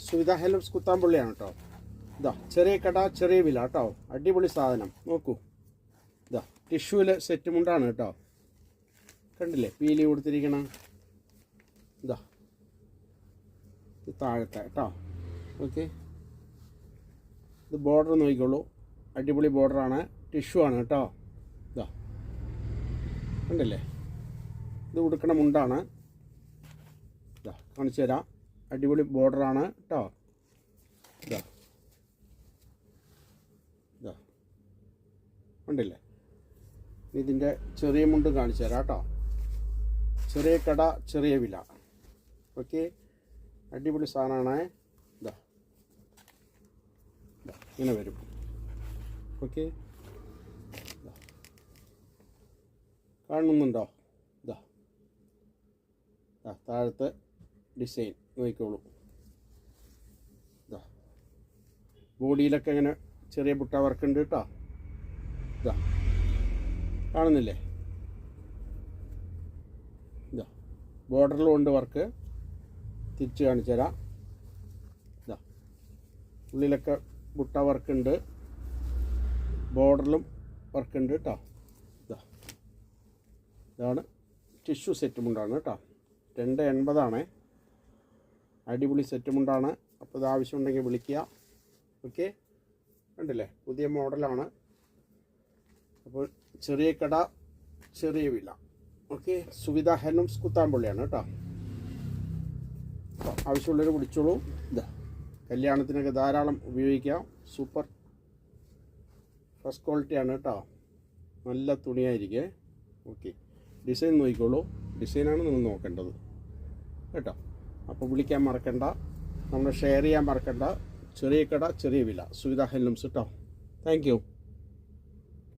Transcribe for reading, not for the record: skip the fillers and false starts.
Suvidha helps കുത്താമ്പുള്ളിയാണ് കേട്ടോ. ഇതാ ചെറിയ കട ചെറിയ വില കേട്ടോ. അടിപൊളി സാധനം നോക്കൂ. ഇതാ ടിഷ്യൂവിൽ സെറ്റ് മുണ്ടാണ് കേട്ടോ. കണ്ടില്ലേ പീലി കൊടുത്തിരിക്കണം. ഇതാ ഇത് താഴത്തെ കേട്ടോ. ഓക്കെ, ഇത് ബോർഡർ നോക്കിക്കോളൂ. അടിപൊളി ബോർഡറാണ്. ടിഷ്യൂ ആണ് കേട്ടോ. ഇതാ കണ്ടില്ലേ, ഇത് ഉടുക്കണ മുണ്ടാണ്. ഇതാ കാണിച്ചു തരാം. അടിപൊളി ബോർഡറാണ് കേട്ടോ. ഇതാ ഇതാ കണ്ടില്ലേ. ഇതിൻ്റെ ചെറിയ മുണ്ട് കാണിച്ചു തരാം കേട്ടോ. ചെറിയ കട ചെറിയ വില. ഓക്കെ, അടിപൊളി സാധനമാണ്. ഇതാ ഇങ്ങനെ വരും. ഓക്കെ, കാണുന്നുണ്ടോ? ഇതാ താഴത്തെ ഡിസൈൻ നോക്കിക്കോളൂ. ഇതാ ബോഡിയിലൊക്കെ ഇങ്ങനെ ചെറിയ ബുട്ട വർക്ക് ഉണ്ട് കേട്ടോ. ഇതാ കാണുന്നില്ലേ? ഇതാ ബോർഡറിലും ഉണ്ട് വർക്ക്. തിരിച്ച് കാണിച്ചു തരാം. ഇതാ ഉള്ളിലൊക്കെ ബുട്ട വർക്ക് ഉണ്ട്, ബോർഡറിലും വർക്ക് ഉണ്ട് കേട്ടോ. ഇതാണ് ടിഷ്യൂ സെറ്റ് മുണ്ടാണ് കേട്ടോ. 280 അടിപൊളി സെറ്റ് മുണ്ടാണ്. അപ്പോൾ ഇത് ആവശ്യമുണ്ടെങ്കിൽ വിളിക്കുക. ഓക്കെ, കണ്ടില്ലേ പുതിയ മോഡലാണ്. അപ്പോൾ ചെറിയ കട ചെറിയ വില. ഓക്കെ, സുവിധ ഹെൽപ്സ് കുത്താമ്പുള്ളിയാണ് കേട്ടോ. ആവശ്യമുള്ളവർ വിളിച്ചോളൂ. ഇതാ കല്യാണത്തിനൊക്കെ ധാരാളം ഉപയോഗിക്കാം. സൂപ്പർ ഫസ്റ്റ് ക്വാളിറ്റിയാണ് കേട്ടോ. നല്ല തുണിയായിരിക്കേ. ഓക്കെ, ഡിസൈൻ നോക്കിക്കോളൂ. ഡിസൈനാണ് നിങ്ങൾ നോക്കേണ്ടത് കേട്ടോ. അപ്പോൾ വിളിക്കാൻ മറക്കണ്ട, നമ്മൾ ഷെയർ ചെയ്യാൻ മറക്കണ്ട. ചെറിയ കട ചെറിയ വില, സുവിധ ഹെൽപ്സ് കേട്ടോ. Thank you.